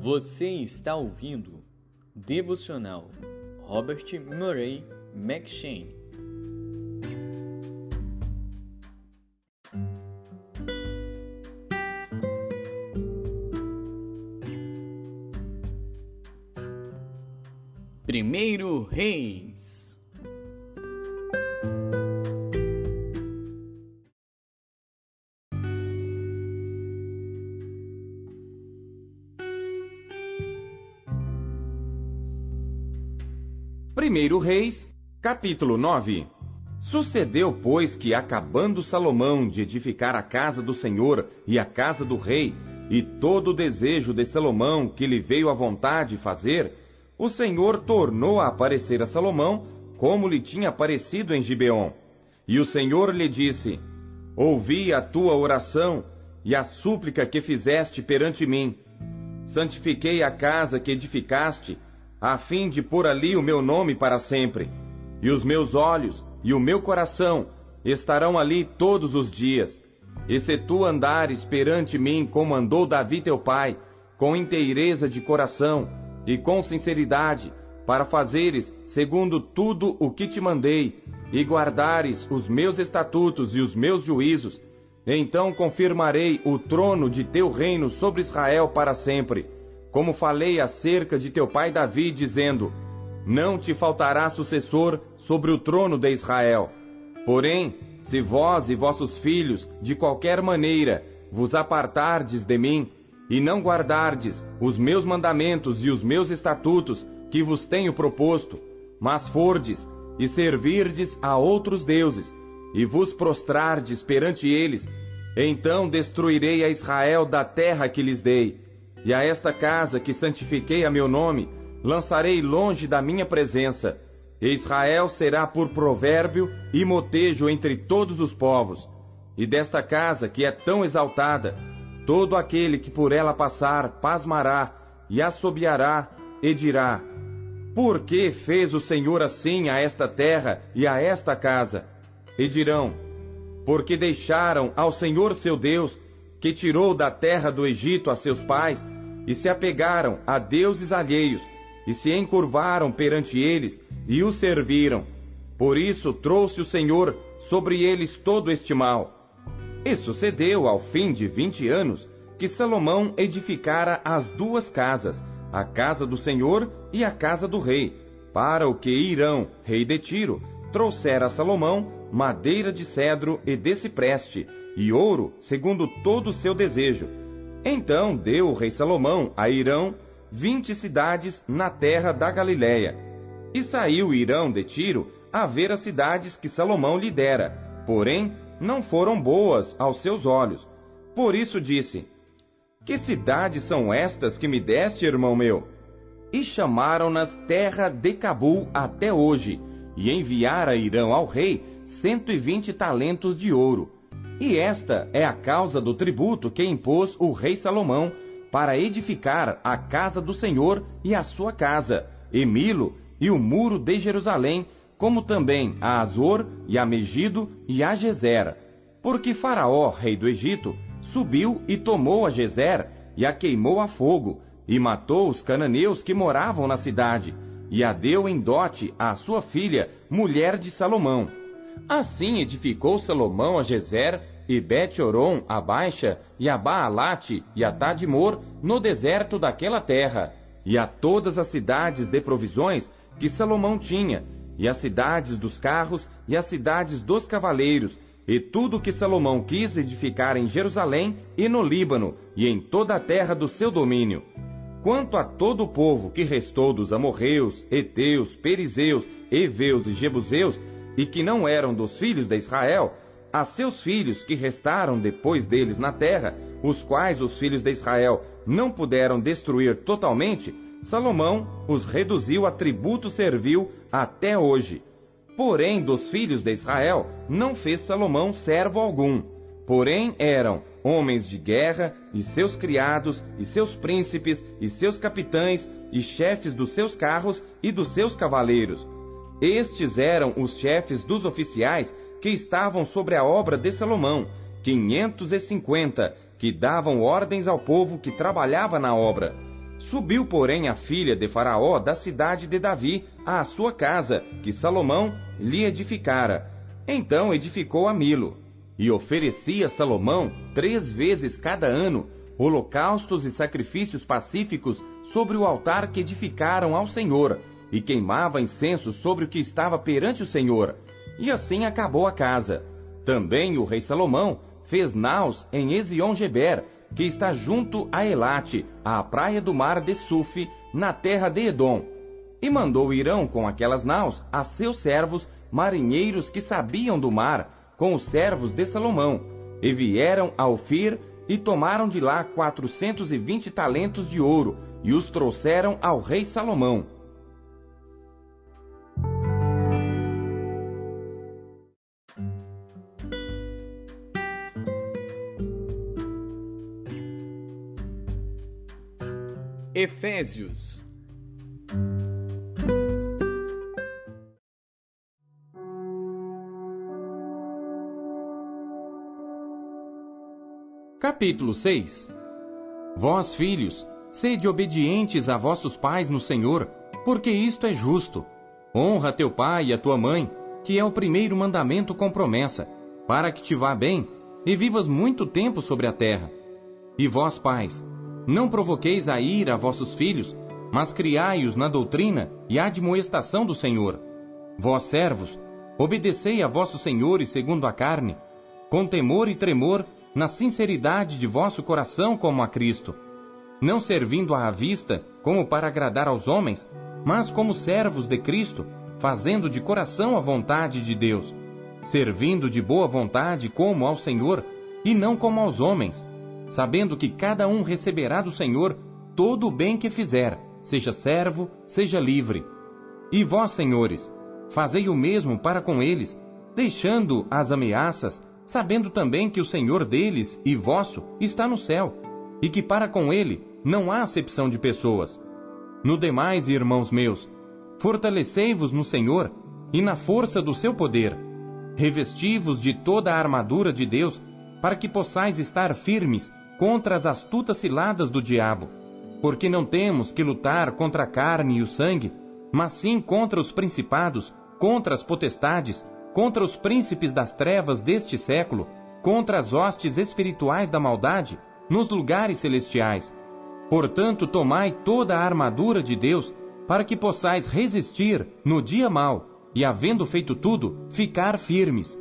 Você está ouvindo Devocional Robert Murray McCheyne. Primeiro Reis. Primeiro Reis, capítulo 9. Sucedeu, pois, que acabando Salomão de edificar a casa do Senhor e a casa do rei, e todo o desejo de Salomão que lhe veio à vontade fazer, o Senhor tornou a aparecer a Salomão, como lhe tinha aparecido em Gibeon. E o Senhor lhe disse: Ouvi a tua oração e a súplica que fizeste perante mim. Santifiquei a casa que edificaste, a fim de pôr ali o meu nome para sempre. E os meus olhos e o meu coração estarão ali todos os dias. E se tu andares perante mim como andou Davi teu pai, com inteireza de coração e com sinceridade, para fazeres segundo tudo o que te mandei, e guardares os meus estatutos e os meus juízos, então confirmarei o trono de teu reino sobre Israel para sempre, como falei acerca de teu pai Davi, dizendo: Não te faltará sucessor sobre o trono de Israel. Porém, se vós e vossos filhos, de qualquer maneira, vos apartardes de mim, e não guardardes os meus mandamentos e os meus estatutos que vos tenho proposto, mas fordes e servirdes a outros deuses, e vos prostrardes perante eles, então destruirei a Israel da terra que lhes dei, e a esta casa que santifiquei a meu nome, lançarei longe da minha presença, e Israel será por provérbio e motejo entre todos os povos. E desta casa que é tão exaltada, todo aquele que por ela passar pasmará e assobiará e dirá: Por que fez o Senhor assim a esta terra e a esta casa? E dirão: Porque deixaram ao Senhor seu Deus, que tirou da terra do Egito a seus pais, e se apegaram a deuses alheios, e se encurvaram perante eles, e os serviram. Por isso trouxe o Senhor sobre eles todo este mal. E sucedeu, ao fim de 20 anos, que Salomão edificara as duas casas, a casa do Senhor e a casa do rei, para o que Hirão, rei de Tiro, trouxera a Salomão madeira de cedro e de cipreste, e ouro, segundo todo o seu desejo. Então deu o rei Salomão a Hirão 20 cidades na terra da Galiléia. E saiu Hirão de Tiro a ver as cidades que Salomão lhe dera, porém não foram boas aos seus olhos. Por isso disse: Que cidades são estas que me deste, irmão meu? E chamaram-nas terra de Cabul até hoje, e enviara Hirão ao rei 120 talentos de ouro. E esta é a causa do tributo que impôs o rei Salomão para edificar a casa do Senhor e a sua casa, e Milo e o muro de Jerusalém, como também a Azor e a Megido e a Gezer. Porque Faraó, rei do Egito, subiu e tomou a Gezer e a queimou a fogo, e matou os cananeus que moravam na cidade, e a deu em dote à sua filha, mulher de Salomão. Assim edificou Salomão a Gezer e Bet-Horon a Baixa, e a Baalate e a Tadmor no deserto daquela terra, e a todas as cidades de provisões que Salomão tinha, e as cidades dos carros e as cidades dos cavaleiros, e tudo que Salomão quis edificar em Jerusalém e no Líbano, e em toda a terra do seu domínio. Quanto a todo o povo que restou dos amorreus, heteus, perizeus, heveus e jebuseus, e que não eram dos filhos de Israel, a seus filhos que restaram depois deles na terra, os quais os filhos de Israel não puderam destruir totalmente, Salomão os reduziu a tributo servil até hoje. Porém, dos filhos de Israel não fez Salomão servo algum. Porém, eram homens de guerra, e seus criados, e seus príncipes, e seus capitães, e chefes dos seus carros e dos seus cavaleiros. Estes eram os chefes dos oficiais que estavam sobre a obra de Salomão, 550, que davam ordens ao povo que trabalhava na obra. Subiu, porém, a filha de Faraó da cidade de Davi à sua casa, que Salomão lhe edificara. Então edificou a Milo. E oferecia Salomão 3 vezes cada ano holocaustos e sacrifícios pacíficos sobre o altar que edificaram ao Senhor, e queimava incenso sobre o que estava perante o Senhor. E assim acabou a casa. Também o rei Salomão fez naus em Ezion-Geber, que está junto a Elate, à praia do mar de Suf, na terra de Edom. E mandou Irão com aquelas naus a seus servos, marinheiros que sabiam do mar, com os servos de Salomão, e vieram a Ofir, e tomaram de lá 420 talentos de ouro, e os trouxeram ao rei Salomão. Efésios. Capítulo 6. Vós, filhos, sede obedientes a vossos pais no Senhor, porque isto é justo. Honra teu pai e a tua mãe, que é o primeiro mandamento com promessa, para que te vá bem e vivas muito tempo sobre a terra. E vós, pais, não provoqueis a ira a vossos filhos, mas criai-os na doutrina e admoestação do Senhor. Vós, servos, obedecei a vossos senhores segundo a carne, com temor e tremor, na sinceridade de vosso coração como a Cristo, não servindo à vista como para agradar aos homens, mas como servos de Cristo, fazendo de coração a vontade de Deus, servindo de boa vontade como ao Senhor, e não como aos homens, sabendo que cada um receberá do Senhor todo o bem que fizer, seja servo, seja livre. E vós, senhores, fazei o mesmo para com eles, deixando as ameaças, sabendo também que o Senhor deles e vosso está no céu, e que para com ele não há acepção de pessoas. No demais, irmãos meus, fortalecei-vos no Senhor e na força do seu poder. Revesti-vos de toda a armadura de Deus, para que possais estar firmes contra as astutas ciladas do diabo. Porque não temos que lutar contra a carne e o sangue, mas sim contra os principados, contra as potestades, contra os príncipes das trevas deste século, contra as hostes espirituais da maldade, nos lugares celestiais. Portanto, tomai toda a armadura de Deus, para que possais resistir no dia mau, e havendo feito tudo, ficar firmes.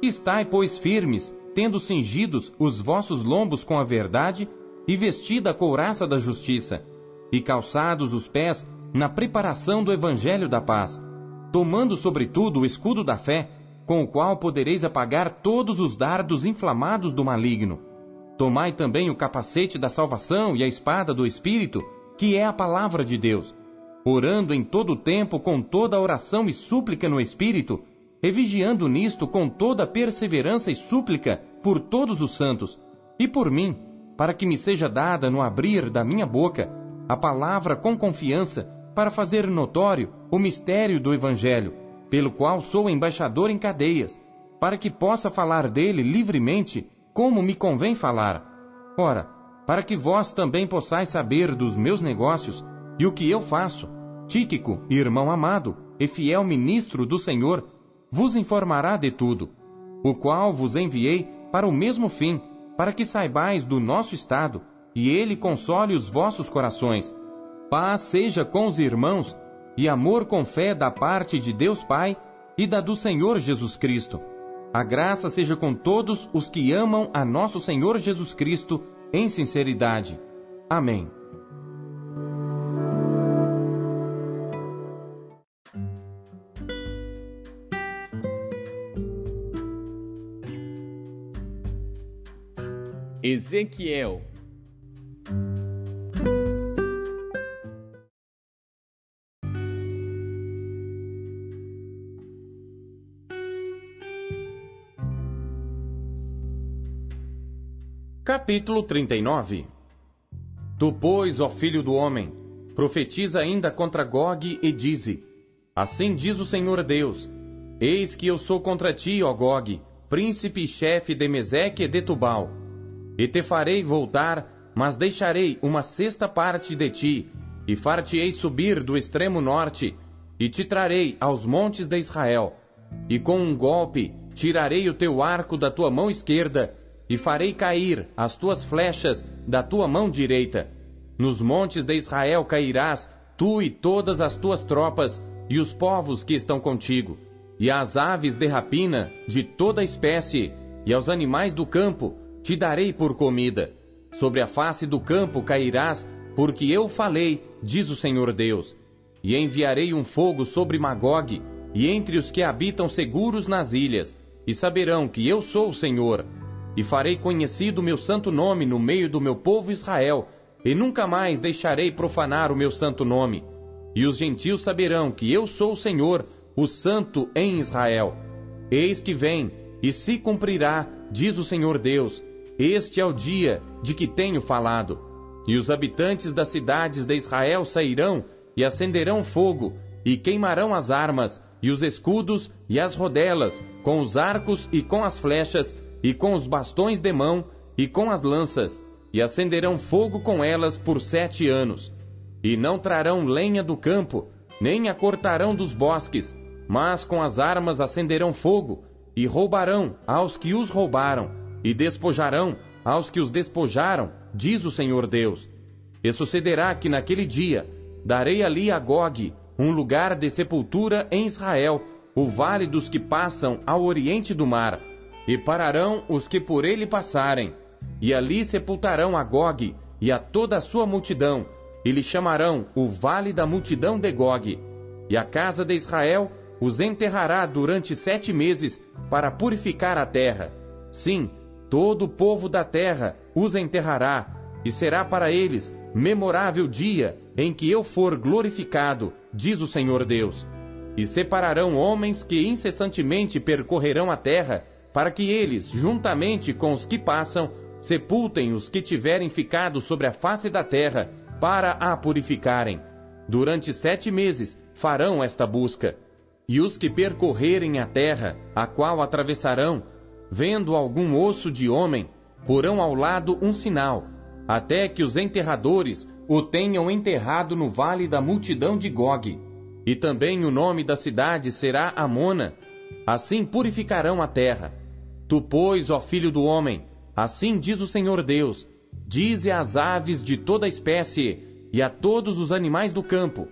Estai, pois, firmes, tendo cingidos os vossos lombos com a verdade, e vestida a couraça da justiça, e calçados os pés na preparação do evangelho da paz, tomando sobretudo o escudo da fé, com o qual podereis apagar todos os dardos inflamados do maligno. Tomai também o capacete da salvação e a espada do Espírito, que é a palavra de Deus, orando em todo o tempo com toda oração e súplica no Espírito, e vigiando nisto com toda perseverança e súplica por todos os santos, e por mim, para que me seja dada no abrir da minha boca a palavra com confiança, para fazer notório o mistério do Evangelho, pelo qual sou embaixador em cadeias, para que possa falar dele livremente, como me convém falar. Ora, para que vós também possais saber dos meus negócios e o que eu faço, Tíquico, irmão amado e fiel ministro do Senhor, vos informará de tudo, o qual vos enviei para o mesmo fim, para que saibais do nosso estado, e ele console os vossos corações. Paz seja com os irmãos, e amor com fé da parte de Deus Pai e da do Senhor Jesus Cristo. A graça seja com todos os que amam a nosso Senhor Jesus Cristo em sinceridade. Amém. Ezequiel. Capítulo 39. Tu, pois, ó filho do homem, profetiza ainda contra Gog e dize: Assim diz o Senhor Deus: Eis que eu sou contra ti, ó Gog, príncipe e chefe de Meseque e de Tubal, e te farei voltar mas deixarei uma sexta parte de ti, e far-te-ei subir do extremo norte, e te trarei aos montes de Israel. E com um golpe tirarei o teu arco da tua mão esquerda, e farei cair as tuas flechas da tua mão direita. Nos montes de Israel cairás, tu e todas as tuas tropas, e os povos que estão contigo, e às aves de rapina de toda espécie, e aos animais do campo te darei por comida. Sobre a face do campo cairás, porque eu falei, diz o Senhor Deus. E enviarei um fogo sobre Magog, e entre os que habitam seguros nas ilhas, e saberão que eu sou o Senhor. E farei conhecido o meu santo nome no meio do meu povo Israel, e nunca mais deixarei profanar o meu santo nome. E os gentios saberão que eu sou o Senhor, o Santo em Israel. Eis que vem, e se cumprirá, diz o Senhor Deus. Este é o dia de que tenho falado. E os habitantes das cidades de Israel sairão, e acenderão fogo, e queimarão as armas, e os escudos, e as rodelas, com os arcos e com as flechas, e com os bastões de mão, e com as lanças, e acenderão fogo com elas por 7 anos. E não trarão lenha do campo, nem a cortarão dos bosques, mas com as armas acenderão fogo, e roubarão aos que os roubaram, e despojarão aos que os despojaram, diz o Senhor Deus. E sucederá que naquele dia darei ali a Gog um lugar de sepultura em Israel, o vale dos que passam ao oriente do mar, e pararão os que por ele passarem, e ali sepultarão a Gog e a toda a sua multidão, e lhe chamarão o vale da multidão de Gog. E a casa de Israel os enterrará durante 7 meses para purificar a terra. Sim, todo o povo da terra os enterrará, e será para eles memorável dia em que eu for glorificado, diz o Senhor Deus. E separarão homens que incessantemente percorrerão a terra, para que eles, juntamente com os que passam, sepultem os que tiverem ficado sobre a face da terra, para a purificarem. Durante 7 meses farão esta busca. E os que percorrerem a terra, a qual atravessarão, vendo algum osso de homem, porão ao lado um sinal, até que os enterradores o tenham enterrado no vale da multidão de Gog. E também o nome da cidade será Amona. Assim purificarão a terra. Tu, pois, ó filho do homem, assim diz o Senhor Deus, dize às aves de toda espécie e a todos os animais do campo: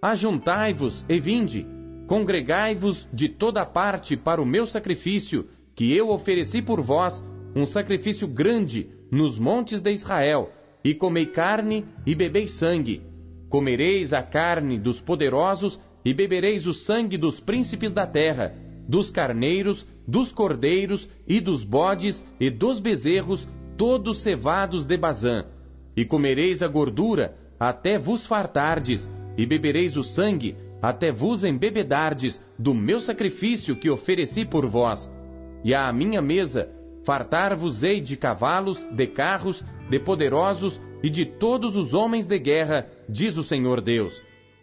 ajuntai-vos e vinde, congregai-vos de toda parte para o meu sacrifício, que eu ofereci por vós, um sacrifício grande nos montes de Israel, e comei carne e bebei sangue. Comereis a carne dos poderosos e bebereis o sangue dos príncipes da terra, dos carneiros, dos cordeiros e dos bodes e dos bezerros, todos cevados de Bazã. E comereis a gordura até vos fartardes, e bebereis o sangue até vos embebedardes do meu sacrifício que ofereci por vós. E à minha mesa fartar-vos-ei de cavalos, de carros, de poderosos e de todos os homens de guerra, diz o Senhor Deus.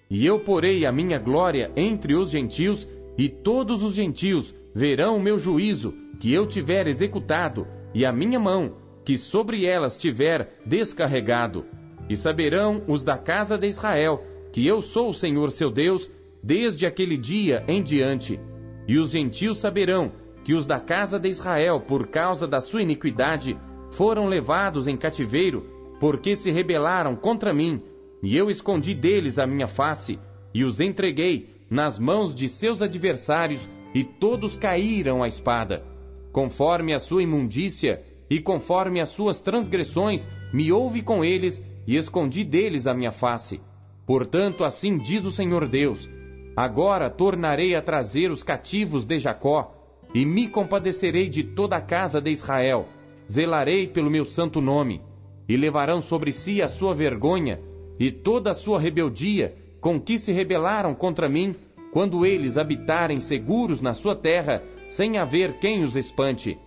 E eu porei a minha glória entre os gentios, e todos os gentios verão o meu juízo, que eu tiver executado, e a minha mão, que sobre elas tiver descarregado. E saberão os da casa de Israel, que eu sou o Senhor seu Deus, desde aquele dia em diante. E os gentios saberão que os da casa de Israel, por causa da sua iniquidade, foram levados em cativeiro, porque se rebelaram contra mim, e eu escondi deles a minha face, e os entreguei nas mãos de seus adversários, e todos caíram à espada. Conforme a sua imundícia, e conforme as suas transgressões, me houve com eles, e escondi deles a minha face. Portanto, assim diz o Senhor Deus: agora tornarei a trazer os cativos de Jacó, e me compadecerei de toda a casa de Israel, zelarei pelo meu santo nome, e levarão sobre si a sua vergonha, e toda a sua rebeldia, com que se rebelaram contra mim, quando eles habitarem seguros na sua terra, sem haver quem os espante.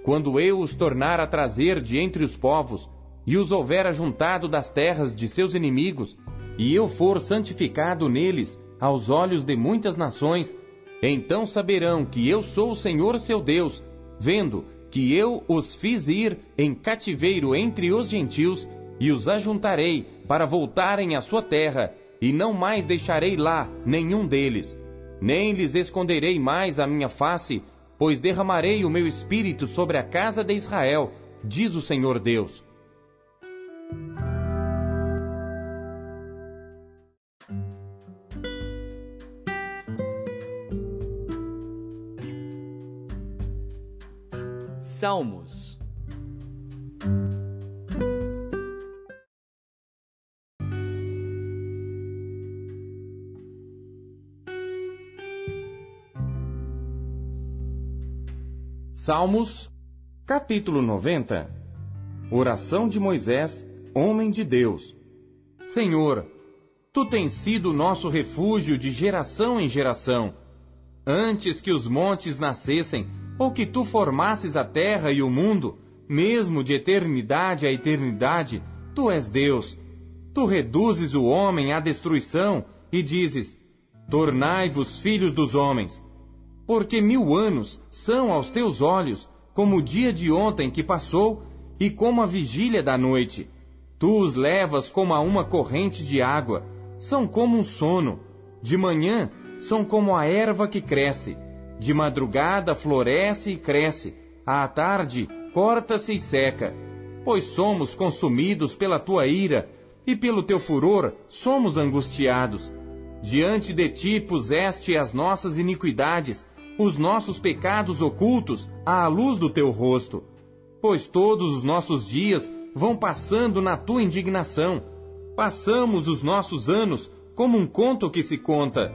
Quando eu os tornar a trazer de entre os povos, e os houver ajuntado das terras de seus inimigos, e eu for santificado neles, aos olhos de muitas nações, então saberão que eu sou o Senhor seu Deus, vendo que eu os fiz ir em cativeiro entre os gentios, e os ajuntarei para voltarem à sua terra, e não mais deixarei lá nenhum deles. Nem lhes esconderei mais a minha face, pois derramarei o meu espírito sobre a casa de Israel, diz o Senhor Deus. Salmos. Salmos, capítulo 90. Oração de Moisés, homem de Deus. Senhor, Tu tens sido nosso refúgio de geração em geração. Antes que os montes nascessem, ou que Tu formasses a terra e o mundo, mesmo de eternidade a eternidade, Tu és Deus. Tu reduzes o homem à destruição e dizes: tornai-vos filhos dos homens. Porque 1000 anos são aos teus olhos como o dia de ontem que passou e como a vigília da noite. Tu os levas como a uma corrente de água, são como um sono. De manhã são como a erva que cresce, de madrugada floresce e cresce, à tarde corta-se e seca. Pois somos consumidos pela tua ira, e pelo teu furor somos angustiados. Diante de ti puseste as nossas iniquidades, os nossos pecados ocultos à luz do teu rosto. Pois todos os nossos dias vão passando na tua indignação. Passamos os nossos anos como um conto que se conta.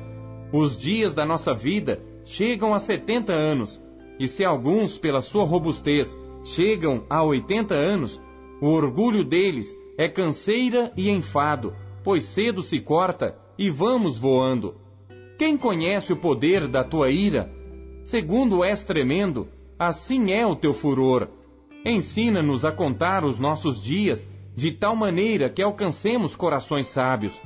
Os dias da nossa vida chegam a 70 anos, e se alguns, pela sua robustez, chegam a 80 anos, o orgulho deles é canseira e enfado, pois cedo se corta e vamos voando. Quem conhece o poder da tua ira? Segundo és tremendo, assim é o teu furor. Ensina-nos a contar os nossos dias, de tal maneira que alcancemos corações sábios.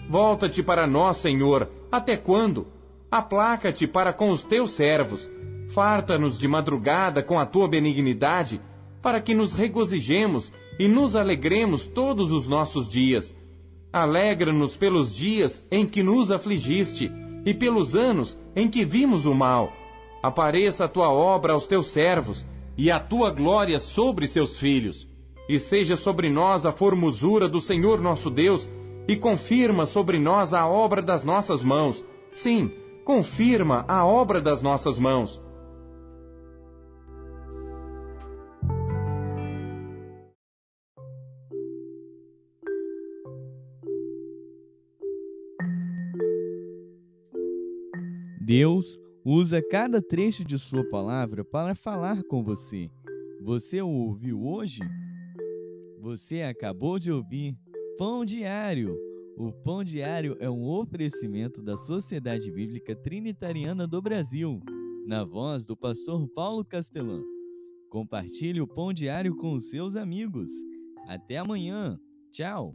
Volta-te para nós, Senhor, até quando? Aplaca-te para com os teus servos. Farta-nos de madrugada com a tua benignidade, para que nos regozijemos e nos alegremos todos os nossos dias. Alegra-nos pelos dias em que nos afligiste, e pelos anos em que vimos o mal. Apareça a tua obra aos teus servos, e a tua glória sobre seus filhos. E seja sobre nós a formosura do Senhor nosso Deus, e confirma sobre nós a obra das nossas mãos. Sim, confirma a obra das nossas mãos. Deus usa cada trecho de sua palavra para falar com você. Você o ouviu hoje? Você acabou de ouvir Pão Diário. O Pão Diário é um oferecimento da Sociedade Bíblica Trinitariana do Brasil, na voz do pastor Paulo Castelã. Compartilhe o Pão Diário com os seus amigos. Até amanhã. Tchau.